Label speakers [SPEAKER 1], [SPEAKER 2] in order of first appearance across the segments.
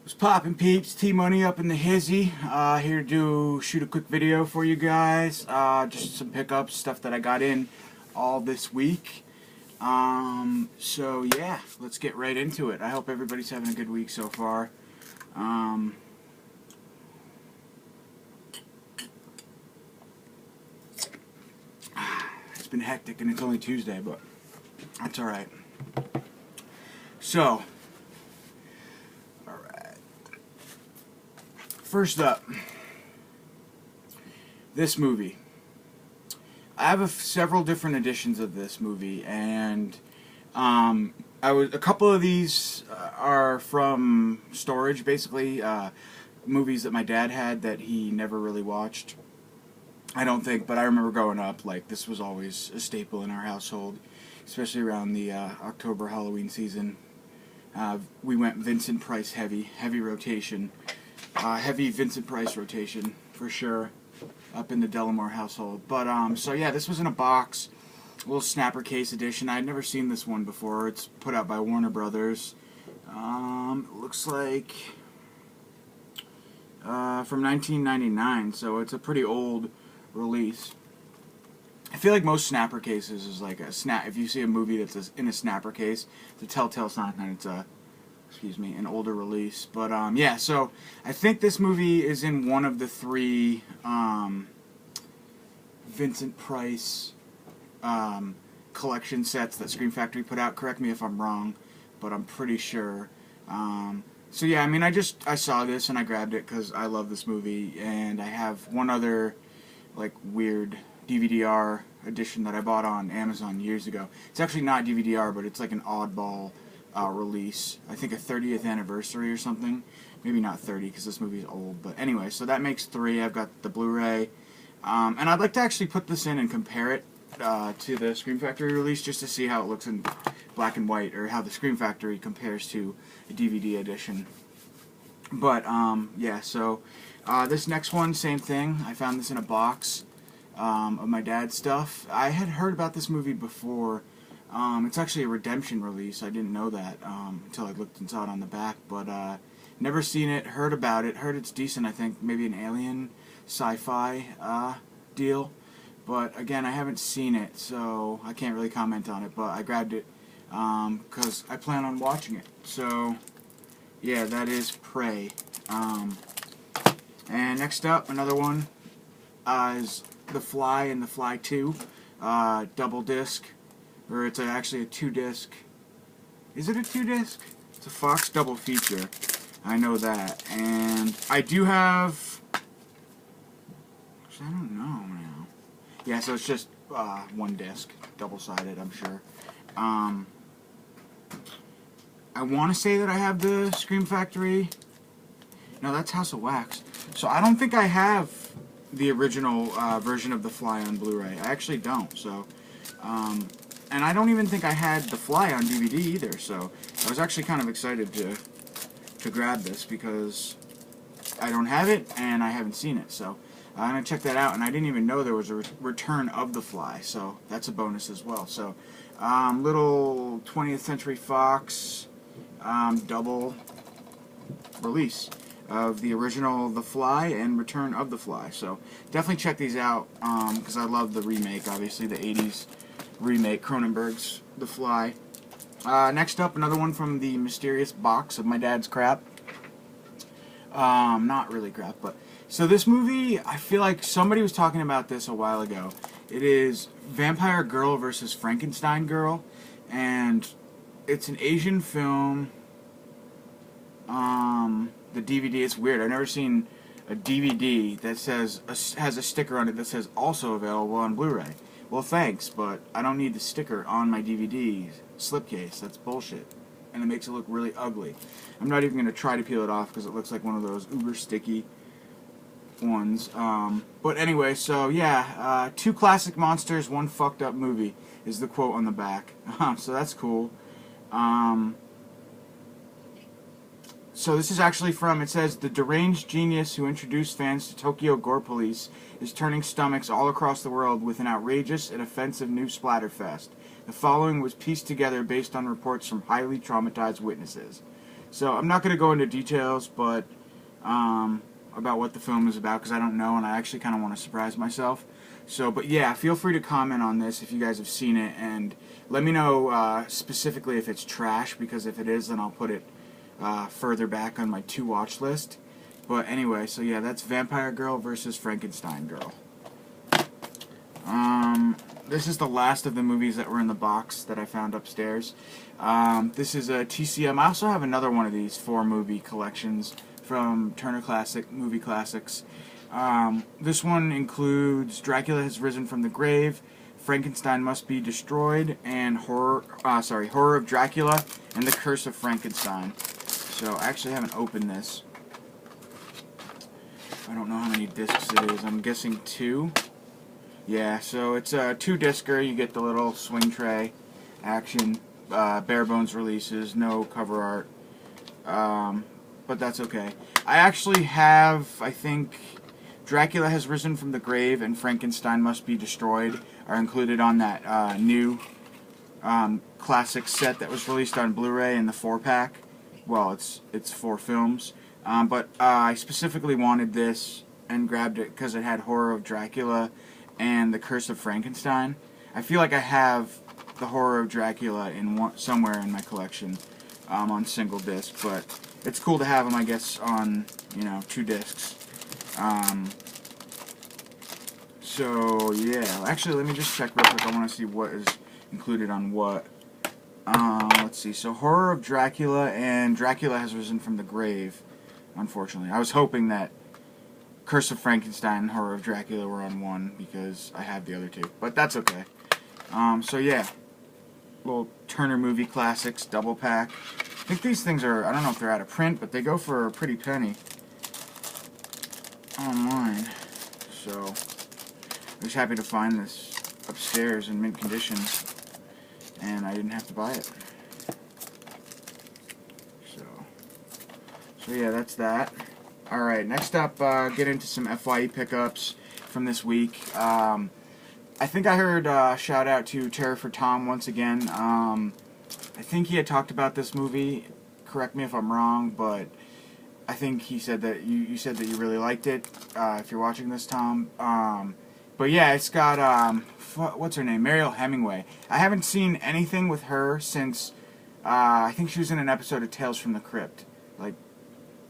[SPEAKER 1] What's poppin', peeps? T-Money up in the hizzy. Here to shoot a quick video for you guys. Just some pickups, stuff that I got in all this week. So yeah, let's get right into it. I hope everybody's having a good week so far. It's been hectic and it's only Tuesday, but that's alright. So, first up, this movie. I have several different editions of this movie, and a couple of these are from storage, basically, movies that my dad had that he never really watched. I don't think, but I remember growing up, like, this was always a staple in our household, especially around the October Halloween season. We went Vincent Price heavy rotation. Heavy Vincent Price rotation, for sure, up in the Delamore household. But, so yeah, this was in a box, a little snapper case edition. I had never seen this one before. It's put out by Warner Brothers. Looks like from 1999, so it's a pretty old release. I feel like most snapper cases is like a snap. If you see a movie that's in a snapper case, it's a telltale sign that it's an older release. But yeah, so I think this movie is in one of the three Vincent Price collection sets that Scream Factory put out. Correct me if I'm wrong, but I'm pretty sure. So yeah, I mean, I saw this and I grabbed it because I love this movie, and I have one other like weird DVD-R edition that I bought on Amazon years ago. It's actually not DVD-R, but it's like an oddball release. I think a 30th anniversary or something. Maybe not 30 because this movie is old. But anyway, so that makes 3. I've got the Blu-ray. And I'd like to actually put this in and compare it to the Scream Factory release just to see how it looks in black and white, or how the Scream Factory compares to a DVD edition. But yeah, so this next one, same thing. I found this in a box of my dad's stuff. I had heard about this movie before. It's actually a redemption release. I didn't know that until I looked and saw it on the back. But never seen it, heard about it, heard it's decent. I think maybe an alien sci-fi deal. But again, I haven't seen it, so I can't really comment on it. But I grabbed it because I plan on watching it. So yeah, that is Prey. And next up, another one is The Fly and The Fly 2, double disc, or it's actually a 2-disc. Is it a 2-disc? It's a Fox double feature. I know that, and I do have. Actually, I don't know now. Yeah, so it's just 1 disc, double-sided, I'm sure. I want to say that I have the Scream Factory. No, that's House of Wax. So I don't think I have the original version of The Fly on Blu-ray. I actually don't. So, and I don't even think I had The Fly on DVD either. So I was actually kind of excited to grab this because I don't have it and I haven't seen it. So I'm gonna check that out. And I didn't even know there was a return of The Fly. So that's a bonus as well. So little 20th Century Fox double release of the original The Fly and Return of the Fly. So definitely check these out because I love the remake, obviously the 80s remake, Cronenberg's The Fly. Next up, another one from the mysterious box of my dad's crap. Not really crap, but so this movie, I feel like somebody was talking about this a while ago. It is Vampire Girl versus Frankenstein Girl, and it's an Asian film. The DVD, it's weird. I've never seen a DVD that has a sticker on it that says also available on Blu-ray. Well, thanks, but I don't need the sticker on my DVD slipcase. That's bullshit, and it makes it look really ugly. I'm not even going to try to peel it off because it looks like one of those uber sticky ones. But anyway, so yeah, 2 classic monsters, 1 fucked up movie is the quote on the back. So that's cool. So this is actually from, it says, the deranged genius who introduced fans to Tokyo Gore Police is turning stomachs all across the world with an outrageous and offensive new splatterfest. The following was pieced together based on reports from highly traumatized witnesses. So I'm not going to go into details, but about what the film is about, because I don't know, and I actually kind of want to surprise myself. So, but yeah, feel free to comment on this if you guys have seen it, and let me know specifically if it's trash, because if it is, then I'll put it further back on my to-watch list. But anyway, so yeah, that's Vampire Girl versus Frankenstein Girl. This is the last of the movies that were in the box that I found upstairs. This is a TCM. I also have another one of these 4-movie collections from Turner Movie Classics. This one includes Dracula Has Risen from the Grave, Frankenstein Must Be Destroyed, and Horror of Dracula and the Curse of Frankenstein. So I actually haven't opened this. I don't know how many discs it is. I'm guessing 2. Yeah, so it's a 2-discer. You get the little swing tray action, bare bones releases, no cover art, but that's okay. I actually have, I think, Dracula Has Risen from the Grave and Frankenstein Must Be Destroyed are included on that new classic set that was released on Blu-ray in the 4-pack. Well, it's 4 films, but I specifically wanted this and grabbed it because it had Horror of Dracula and The Curse of Frankenstein. I feel like I have the Horror of Dracula in somewhere in my collection on single disc, but it's cool to have them, I guess, on 2 discs. So yeah, actually, let me just check real quick. I want to see what is included on what. Let's see. So Horror of Dracula and Dracula Has Risen from the Grave. Unfortunately, I was hoping that Curse of Frankenstein and Horror of Dracula were on one, because I have the other 2. But that's okay. So yeah. Little Turner Movie Classics double pack. I think these things are, I don't know if they're out of print, but they go for a pretty penny online. So I was happy to find this upstairs in mint condition, and I didn't have to buy it. So yeah, that's that. Alright, next up, get into some FYE pickups from this week. I think I heard shout out to Terror for Tom once again. I think he had talked about this movie. Correct me if I'm wrong, but I think he said that you said that you really liked it. If you're watching this, Tom. But yeah, it's got what's her name? Mariel Hemingway. I haven't seen anything with her since I think she was in an episode of Tales from the Crypt, like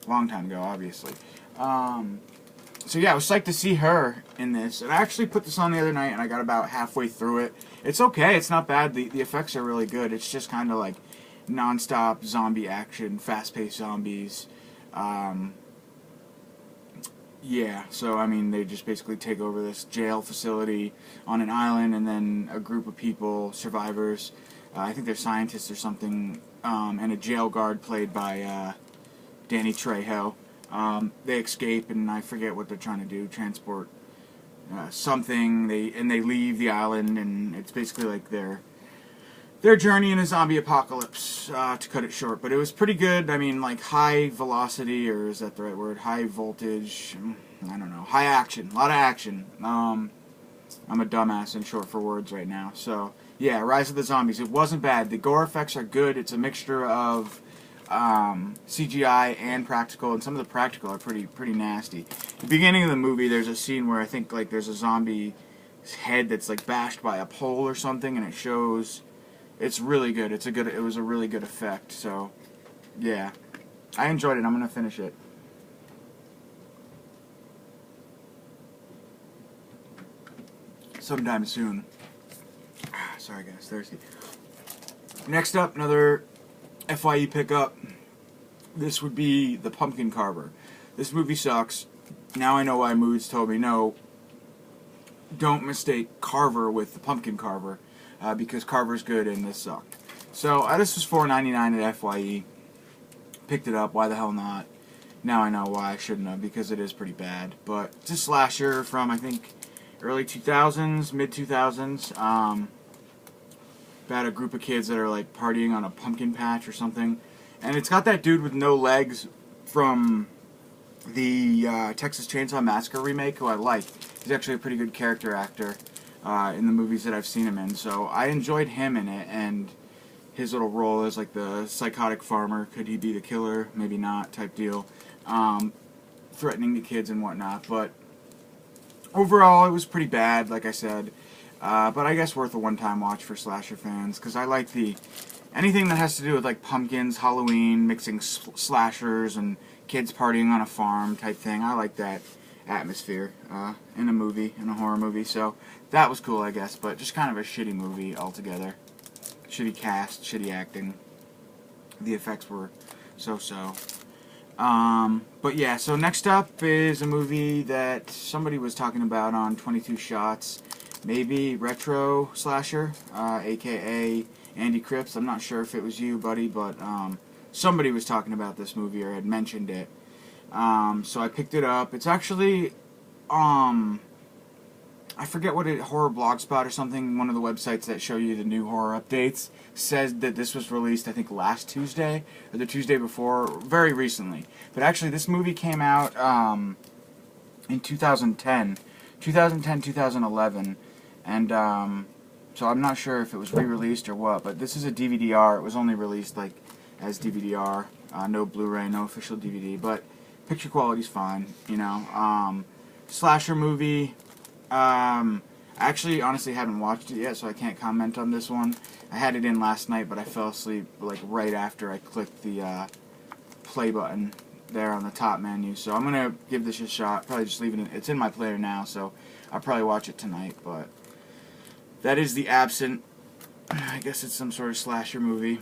[SPEAKER 1] long time ago, obviously. So yeah, I was psyched to see her in this. And I actually put this on the other night, and I got about halfway through it. It's okay. It's not bad. The effects are really good. It's just kind of like non-stop zombie action, fast-paced zombies. Yeah, so I mean, they just basically take over this jail facility on an island, and then a group of people, survivors, I think they're scientists or something, and a jail guard played by Danny Trejo. They escape, and I forget what they're trying to do, transport something. They leave the island, and it's basically like their journey in a zombie apocalypse, to cut it short. But it was pretty good. I mean, like high velocity, or is that the right word? High voltage. I don't know. High action. A lot of action. I'm a dumbass and short for words right now. So yeah, Rise of the Zombies. It wasn't bad. The gore effects are good. It's a mixture of CGI and practical, and some of the practical are pretty nasty. At the beginning of the movie, there's a scene where I think like there's a zombie head that's like bashed by a pole or something, and it shows. It's really good. It was a really good effect. So yeah, I enjoyed it. I'm gonna finish it. Sometime soon. Sorry guys, thirsty. Next up, another FYE pickup. This would be The Pumpkin Carver. This movie sucks. Now I know why Moods told me no. Don't mistake Carver with The Pumpkin Carver, because Carver's good and this sucked. So this was $4.99 at FYE. Picked it up. Why the hell not? Now I know why I shouldn't have, because it is pretty bad. But it's a slasher from I think early 2000s, mid 2000s. About a group of kids that are like partying on a pumpkin patch or something, and it's got that dude with no legs from the Texas Chainsaw Massacre remake, who I like. He's actually a pretty good character actor in the movies that I've seen him in, so I enjoyed him in it, and his little role as like the psychotic farmer. Could he be the killer? Maybe not, type deal. Threatening the kids and whatnot. But overall, it was pretty bad, like I said. But I guess worth a one-time watch for slasher fans, because I like anything that has to do with like pumpkins, Halloween, mixing slashers and kids partying on a farm type thing. I like that atmosphere in a movie, in a horror movie. So that was cool, I guess. But just kind of a shitty movie altogether. Shitty cast, shitty acting. The effects were so-so. But yeah, so next up is a movie that somebody was talking about on 22 Shots. Maybe Retro Slasher, aka Andy Cripps. I'm not sure if it was you, buddy, but somebody was talking about this movie or had mentioned it. So I picked it up. It's actually, I forget what it, Horror Blogspot or something, one of the websites that show you the new horror updates, says that this was released, I think, last Tuesday, or the Tuesday before, very recently. But actually, this movie came out in 2010, 2011, and so I'm not sure if it was re-released or what, but this is a DVD-R. It was only released, like, as DVD-R, no Blu-ray, no official DVD, but picture quality's fine, you know. Slasher movie. I actually, honestly, haven't watched it yet, so I can't comment on this one. I had it in last night, but I fell asleep, like, right after I clicked the play button there on the top menu. So I'm going to give this a shot. Probably just leave it in. It's in my player now, so I'll probably watch it tonight. But that is The Absent. I guess it's some sort of slasher movie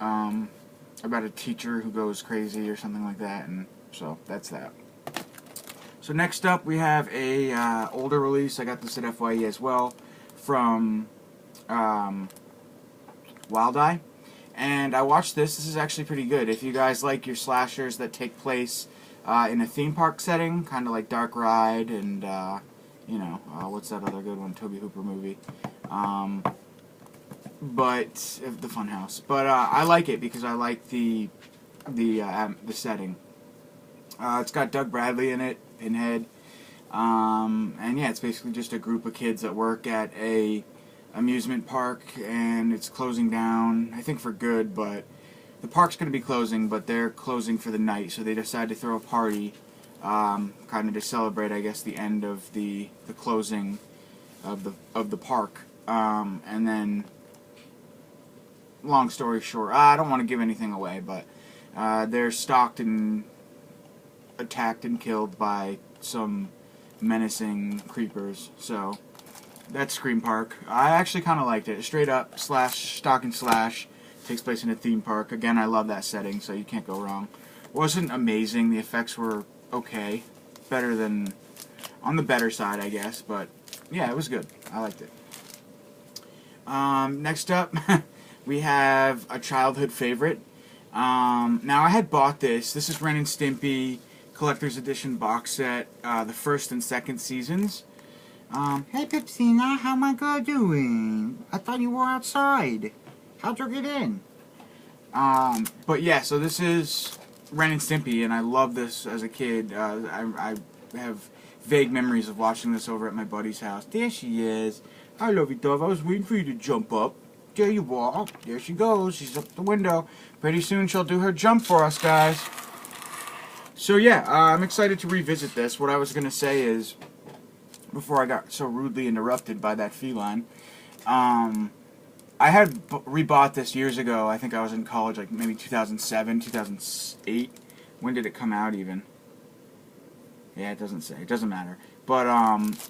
[SPEAKER 1] about a teacher who goes crazy or something like that. And so that's that. So next up, we have a older release. I got this at FYE as well, from Wild Eye. And I watched this. This is actually pretty good. If you guys like your slashers that take place in a theme park setting, kind of like Dark Ride and, you know, what's that other good one, Tobe Hooper movie? But the Funhouse. But I like it because I like the setting. It's got Doug Bradley in it, Pinhead, and yeah, it's basically just a group of kids that work at a amusement park, and it's closing down, I think for good, but the park's going to be closing, but they're closing for the night, so they decide to throw a party, kind of to celebrate, I guess, the end of the closing of the park, and then, long story short, I don't want to give anything away, but they're stalked and attacked and killed by some menacing creepers. So that's Scream Park. I actually kind of liked it. Straight up stalk and slash, takes place in a theme park. Again, I love that setting, so you can't go wrong. Wasn't amazing. The effects were okay, better than on the better side, I guess. But yeah, it was good. I liked it. Next up, we have a childhood favorite. Now I had bought this. This is Ren and Stimpy Collector's Edition box set, the first and second seasons. Hey Pepsina, how my girl doing? I thought you were outside. How'd you get in? But yeah, so this is Ren and Stimpy, and I love this as a kid. I have vague memories of watching this over at my buddy's house. There she is. I love you, Dove. I was waiting for you to jump up. There you are. There she goes. She's up the window. Pretty soon she'll do her jump for us, guys. So yeah, I'm excited to revisit this. What I was going to say is, before I got so rudely interrupted by that feline, I had rebought this years ago. I think I was in college, like maybe 2007, 2008. When did it come out even? Yeah, it doesn't say. It doesn't matter. But,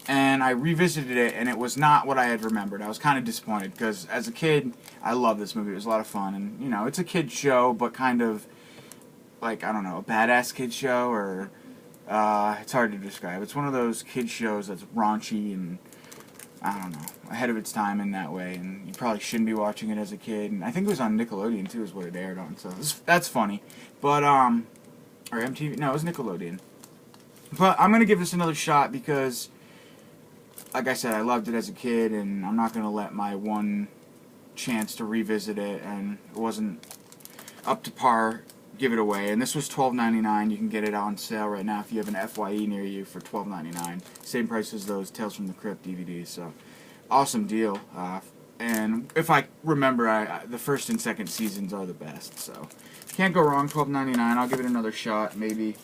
[SPEAKER 1] and I revisited it, and it was not what I had remembered. I was kind of disappointed, because as a kid, I loved this movie. It was a lot of fun, and, you know, it's a kid's show, but kind of, like, I don't know, a badass kid's show, or, it's hard to describe. It's one of those kids shows that's raunchy, and, I don't know, ahead of its time in that way, and you probably shouldn't be watching it as a kid, and I think it was on Nickelodeon, too, is what it aired on, so that's funny. But, or MTV, no, it was Nickelodeon. But I'm going to give this another shot because, like I said, I loved it as a kid, and I'm not going to let my one chance to revisit it, and it wasn't up to par, give it away. And this was $12.99. You can get it on sale right now if you have an FYE near you for $12.99. Same price as those Tales from the Crypt DVDs, so awesome deal. And if I remember, the first and second seasons are the best. So can't go wrong. $12.99. I'll give it another shot. Maybe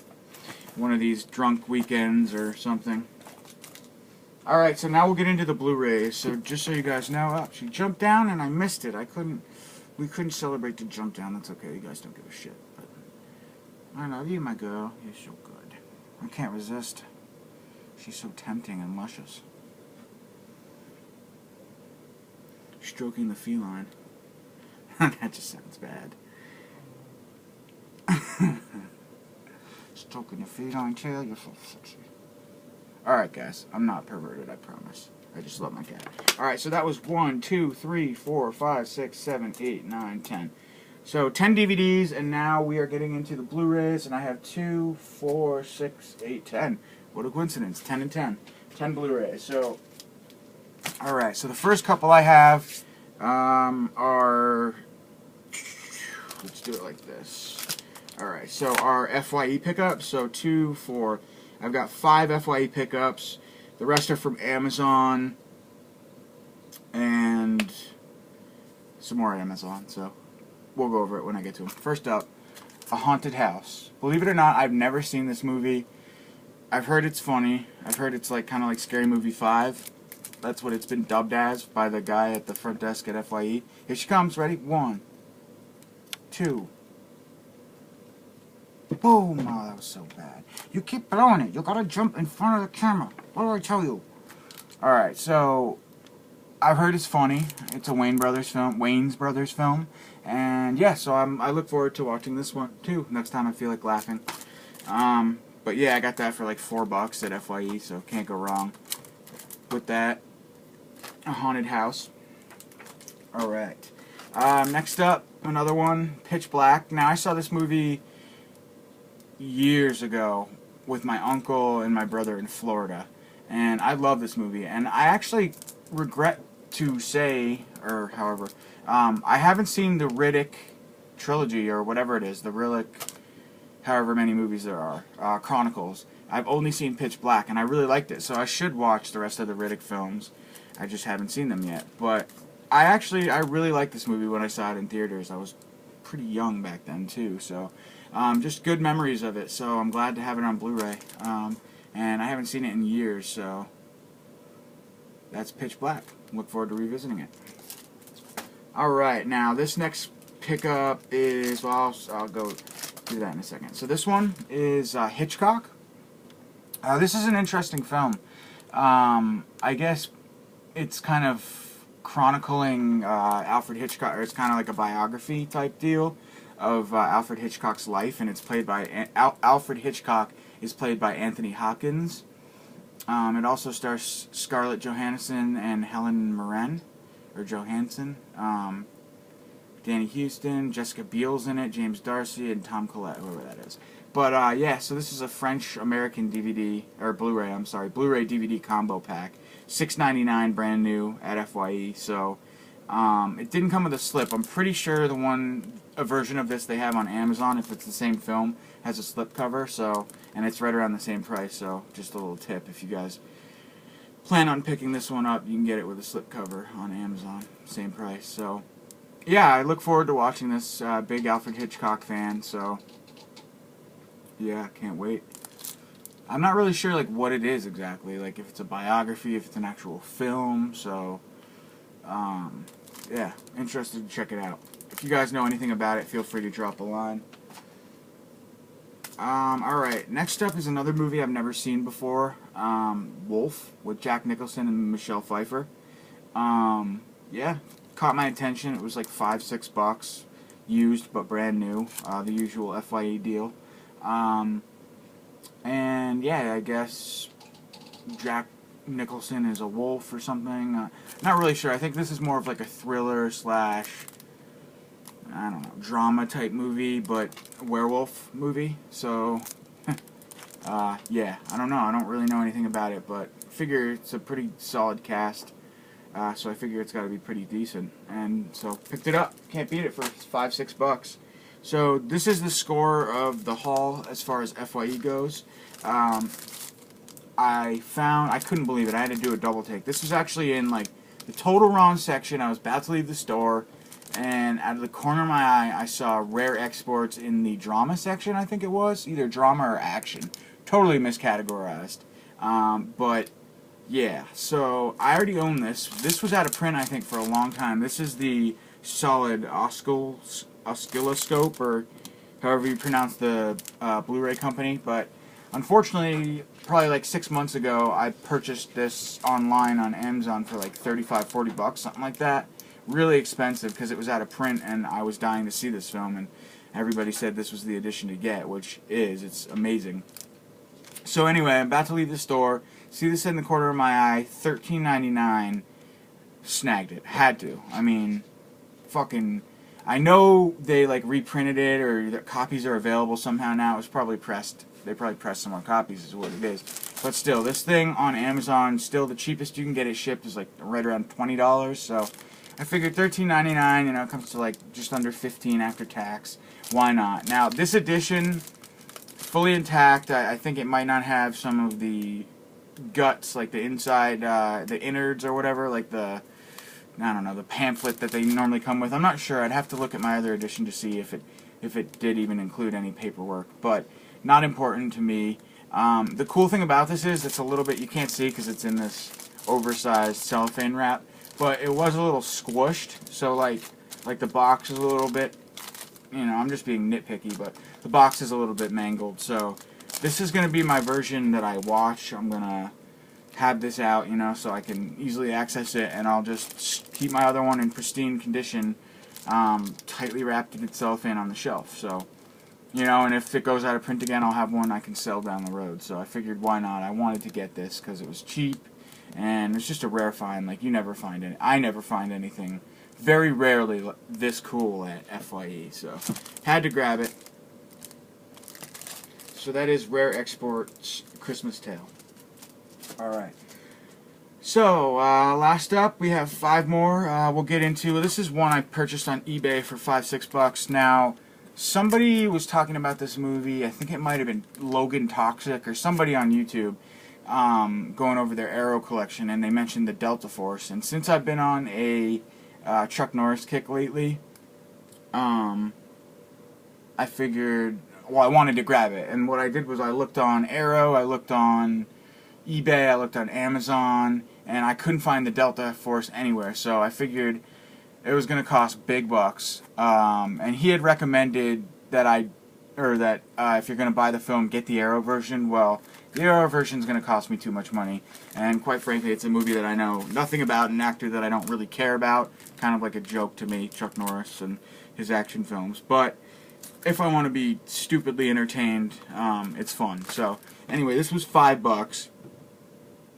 [SPEAKER 1] one of these drunk weekends or something. Alright, so now we'll get into the Blu-rays. So just so you guys know, she jumped down and I missed it. We couldn't celebrate the jump down. That's okay. You guys don't give a shit. But I love you, my girl. You're so good. I can't resist. She's so tempting and luscious. Stroking the feline. That just sounds bad. Stroking the feline tail. You're so sexy. Alright, guys. I'm not perverted, I promise. I just love my cat. Alright, so that was 1, 2, 3, 4, 5, 6, 7, 8, 9, 10. So 10 DVDs, and now we are getting into the Blu-rays, and I have 2, 4, 6, 8, 10. What a coincidence. 10 and 10. 10 Blu-rays. So, alright, so the first couple I have are... Let's do it like this. Alright, so our FYE pickups. So 2, 4... I've got 5 FYE pickups. The rest are from Amazon and some more Amazon, so we'll go over it when I get to them. First up, A Haunted House. Believe it or not, I've never seen this movie. I've heard it's funny. I've heard it's like kind of like Scary Movie 5. That's what it's been dubbed as by the guy at the front desk at FYE. Here she comes. Ready? 1, 2. Boom! Oh, that was so bad. You keep blowing it. You gotta jump in front of the camera. What do I tell you? Alright, so I've heard it's funny. It's a Wayne's Brothers film. And yeah, so I look forward to watching this one too. Next time I feel like laughing. But yeah, I got that for like $4 at FYE, so can't go wrong with that. A Haunted House. Alright. Next up, another one, Pitch Black. Now, I saw this movie years ago with my uncle and my brother in Florida, and I love this movie, and I actually regret to say, or however, I haven't seen the Riddick trilogy, or whatever it is, the Riddick, however many movies there are, Chronicles. I've only seen Pitch Black, and I really liked it, so I should watch the rest of the Riddick films. I just haven't seen them yet, but I really liked this movie when I saw it in theaters. I was pretty young back then, too, so just good memories of it, so I'm glad to have it on Blu-ray. And I haven't seen it in years, so that's Pitch Black. Look forward to revisiting it. Alright, now this next pickup is, well, I'll go do that in a second. So this one is Hitchcock. This is an interesting film. I guess it's kind of chronicling Alfred Hitchcock, or it's kind of like a biography type deal of Alfred Hitchcock's life, and it's played by Alfred Hitchcock is played by Anthony Hopkins. It also stars Scarlett Johansson and Helen Mirren, or Johansson. Danny Houston, Jessica Biel's in it, James Darcy, and Tom Collette, whoever that is. But yeah, so this is a French-American DVD, or Blu-ray, I'm sorry, Blu-ray DVD combo pack. $6.99 brand new at FYE, so it didn't come with a slip. I'm pretty sure a version of this they have on Amazon, if it's the same film, has a slip cover, so, and it's right around the same price, so just a little tip, if you guys plan on picking this one up, you can get it with a slip cover on Amazon, same price. So yeah, I look forward to watching this. Big Alfred Hitchcock fan, so yeah, can't wait. I'm not really sure like what it is exactly, like if it's a biography, if it's an actual film, so yeah, interested to check it out. If you guys know anything about it, feel free to drop a line. Alright, next up is another movie I've never seen before, Wolf, with Jack Nicholson and Michelle Pfeiffer. Yeah, caught my attention. It was like $5-6, used but brand new, the usual FYE deal. And yeah, I guess Jack Nicholson is a wolf or something. Not really sure. I think this is more of like a thriller slash, I don't know, drama type movie, but a werewolf movie. So yeah, I don't know. I don't really know anything about it, but I figure it's a pretty solid cast. So I figure it's got to be pretty decent, and so picked it up. Can't beat it for $5-6. So this is the score of the haul as far as FYE goes. I couldn't believe it. I had to do a double take. This was actually in like the total wrong section. I was about to leave the store, and out of the corner of my eye, I saw rare exports in the drama section, I think it was. Either drama or action. Totally miscategorized. But, yeah. So, I already own this. This was out of print, I think, for a long time. This is the solid oscilloscope, or however you pronounce the Blu-ray company. But, unfortunately, probably like 6 months ago, I purchased this online on Amazon for like 35, 40 bucks, something like that. Really expensive because it was out of print, and I was dying to see this film, and everybody said this was the edition to get, which it's amazing. So anyway, I'm about to leave the store, see this in the corner of my eye, $13.99, snagged it, had to. I mean, fucking, I know they like reprinted it, or the copies are available somehow now. It was probably pressed. They probably pressed some more copies is what it is. But still, this thing on Amazon, still the cheapest you can get it shipped is like right around $20, so I figured $13.99, you know, it comes to like just under $15 after tax. Why not? Now, this edition, fully intact. I think it might not have some of the guts, like the inside, the innards or whatever, like the, I don't know, the pamphlet that they normally come with. I'm not sure. I'd have to look at my other edition to see if it did even include any paperwork, but not important to me. The cool thing about this is it's a little bit, you can't see because it's in this oversized cellophane wrap, but it was a little squished, so like the box is a little bit, you know, I'm just being nitpicky, but the box is a little bit mangled. So this is going to be my version that I watch. I'm going to have this out, you know, so I can easily access it, and I'll just keep my other one in pristine condition, tightly wrapped in cellophane on the shelf. So, you know, and if it goes out of print again, I'll have one I can sell down the road. So I figured, why not? I wanted to get this because it was cheap, and it's just a rare find. Like, you never find it. I never find anything very rarely this cool at FYE. So had to grab it. So that is Rare Exports Christmas Tale. Alright. So, last up, we have 5 more. We'll get into, this is one I purchased on eBay for $5, $6. Now, somebody was talking about this movie, I think it might have been Logan Toxic or somebody on YouTube, going over their Arrow collection, and they mentioned the Delta Force. And since I've been on a Chuck Norris kick lately, I figured, well, I wanted to grab it. And what I did was I looked on Arrow, I looked on eBay, I looked on Amazon, and I couldn't find the Delta Force anywhere. So I figured it was going to cost big bucks. And he had recommended that if you're going to buy the film, get the Arrow version. Well, the Arrow version is going to cost me too much money. And quite frankly, it's a movie that I know nothing about, an actor that I don't really care about. Kind of like a joke to me, Chuck Norris and his action films. But if I want to be stupidly entertained, it's fun. So anyway, this was $5.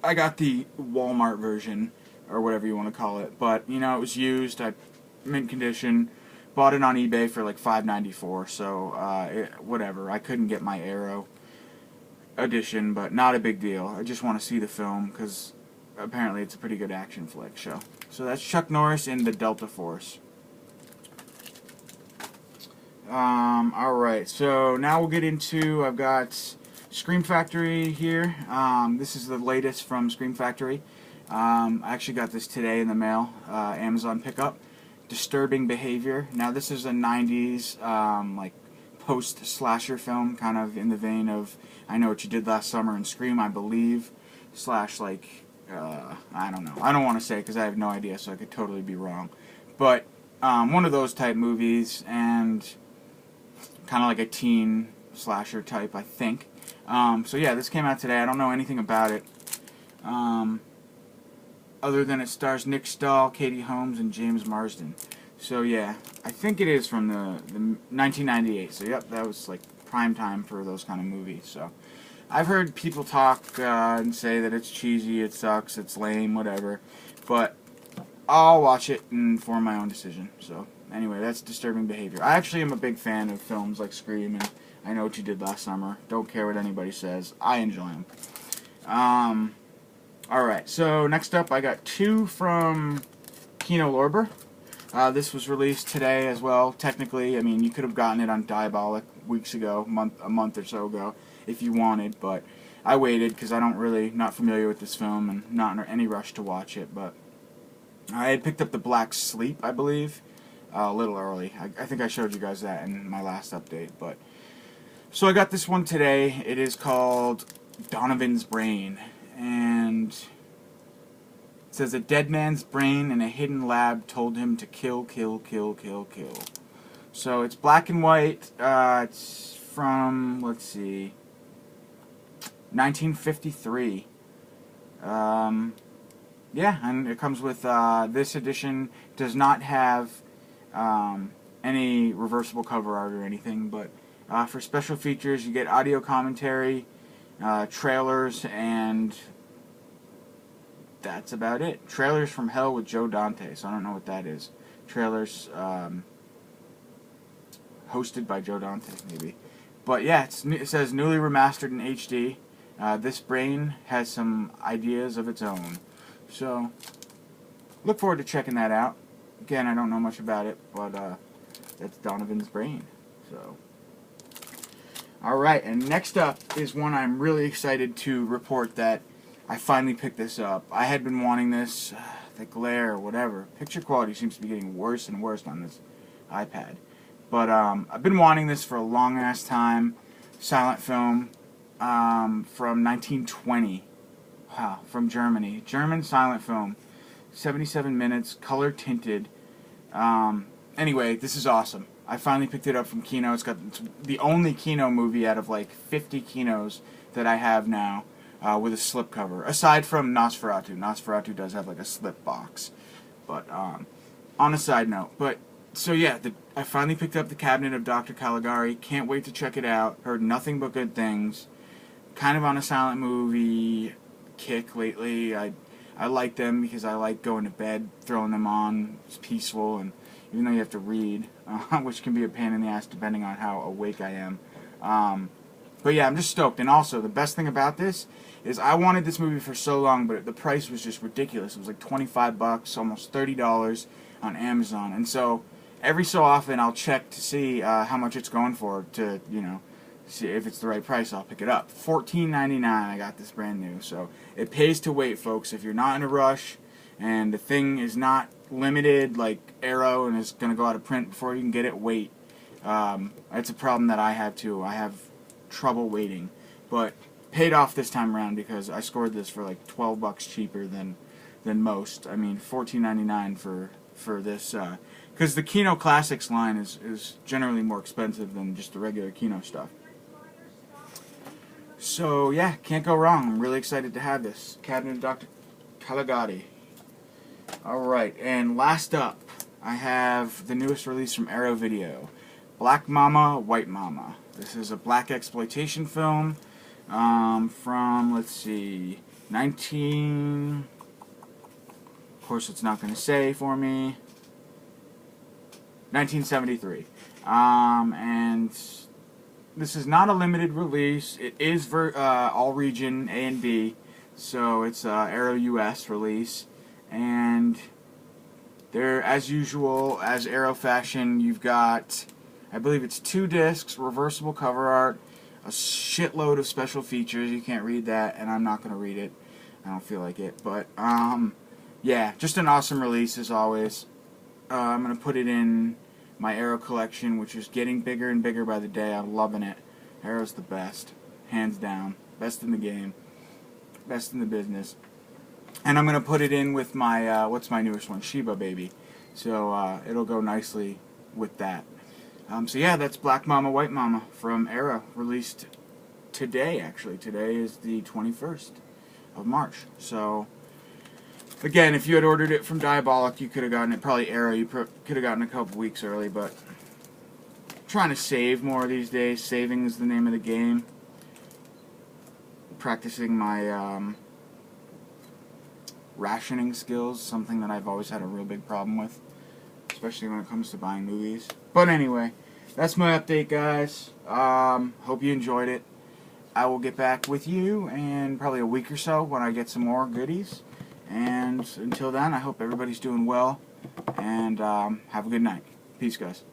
[SPEAKER 1] I got the Walmart version, or whatever you want to call it, but you know, it was used, mint condition, bought it on eBay for like $5.94, so whatever. I couldn't get my Arrow edition, but not a big deal. I just want to see the film because apparently it's a pretty good action flick. So that's Chuck Norris in the Delta Force. Alright, so now we'll get into, I've got Scream Factory here. This is the latest from Scream Factory. I actually got this today in the mail, Amazon pickup. Disturbing Behavior. Now this is a 90s, like, post-slasher film, kind of in the vein of I Know What You Did Last Summer and Scream, I believe, slash, like, I don't know. I don't want to say because I have no idea, so I could totally be wrong. But one of those type movies, and kind of like a teen slasher type, I think. So yeah, this came out today. I don't know anything about it, other than it stars Nick Stahl, Katie Holmes, and James Marsden. So yeah, I think it is from the 1998. So yep, that was like prime time for those kind of movies. So I've heard people talk and say that it's cheesy, it sucks, it's lame, whatever. But I'll watch it and form my own decision. So anyway, that's Disturbing Behavior. I actually am a big fan of films like Scream and I Know What You Did Last Summer. Don't care what anybody says. I enjoy them. Alright, so next up I got 2 from Kino Lorber. This was released today as well, technically. I mean, you could have gotten it on Diabolic weeks ago, a month or so ago, if you wanted, but I waited because I'm not familiar with this film and not in any rush to watch it, but I had picked up the Black Sleep, I believe, a little early. I think I showed you guys that in my last update. But so I got this one today. It is called Donovans Brain, and it says a dead man's brain in a hidden lab told him to kill, kill, kill, kill, kill. So it's black and white. It's from, let's see, 1953. Yeah, and it comes with, this edition does not have any reversible cover art or anything, but for special features you get audio commentary, trailers, and that's about it. Trailers from Hell with Joe Dante, so I don't know what that is. Trailers hosted by Joe Dante, maybe. But yeah, it says newly remastered in HD. This brain has some ideas of its own. So, look forward to checking that out. Again, I don't know much about it, but that's Donovan's Brain. So, alright, and next up is one I'm really excited to report that I finally picked this up. I had been wanting this, the glare, whatever. Picture quality seems to be getting worse and worse on this iPad. But I've been wanting this for a long-ass time. Silent film from 1920. Wow, from Germany. German silent film. 77 minutes, color tinted. Anyway, this is awesome. I finally picked it up from Kino. It's the only Kino movie out of like 50 Kinos that I have now with a slipcover. Aside from Nosferatu. Nosferatu does have like a slip box. But on a side note. But so yeah, I finally picked up The Cabinet of Dr. Caligari. Can't wait to check it out. Heard nothing but good things. Kind of on a silent movie kick lately. I like them because I like going to bed, throwing them on. It's peaceful, and even though you have to read, which can be a pain in the ass depending on how awake I am. But yeah, I'm just stoked. And also, the best thing about this is I wanted this movie for so long, but the price was just ridiculous. It was like 25 bucks, almost $30 on Amazon. And so every so often I'll check to see how much it's going for to, you know, see if it's the right price. I'll pick it up. $14.99. I got this brand new. So it pays to wait, folks. If you're not in a rush and the thing is not limited like Arrow and is going to go out of print before you can get it, wait. It's a problem that I have too. I have trouble waiting, but paid off this time around because I scored this for like 12 bucks cheaper than most. I mean, $14.99 for this because the Kino Classics line is generally more expensive than just the regular Kino stuff. So yeah, can't go wrong. I'm really excited to have this Cabinet of Dr. Caligari. Alright, and last up, I have the newest release from Arrow Video, Black Mama, White Mama. This is a black exploitation film from, let's see, of course it's not going to say for me, 1973. And this is not a limited release. It is all region A and B, so it's Arrow US release. And there, as usual, as Arrow fashion, you've got, I believe it's 2 discs, reversible cover art, a shitload of special features. You can't read that, and I'm not going to read it. I don't feel like it. But, yeah, just an awesome release as always. I'm going to put it in my Arrow collection, which is getting bigger and bigger by the day. I'm loving it. Arrow's the best. Hands down. Best in the game. Best in the business. And I'm going to put it in with my, what's my newest one? Sheba Baby. So it'll go nicely with that. So yeah, that's Black Mama, White Mama from Arrow. Released today, actually. Today is the 21st of March. So, again, if you had ordered it from Diabolic, you could have gotten it. Probably Arrow, you could have gotten it a couple weeks early, but I'm trying to save more these days. Saving is the name of the game. Practicing my rationing skills, something that I've always had a real big problem with, especially when it comes to buying movies. But anyway, that's my update, guys. Hope you enjoyed it. I will get back with you in probably a week or so when I get some more goodies. And until then, I hope everybody's doing well, and have a good night. Peace, guys.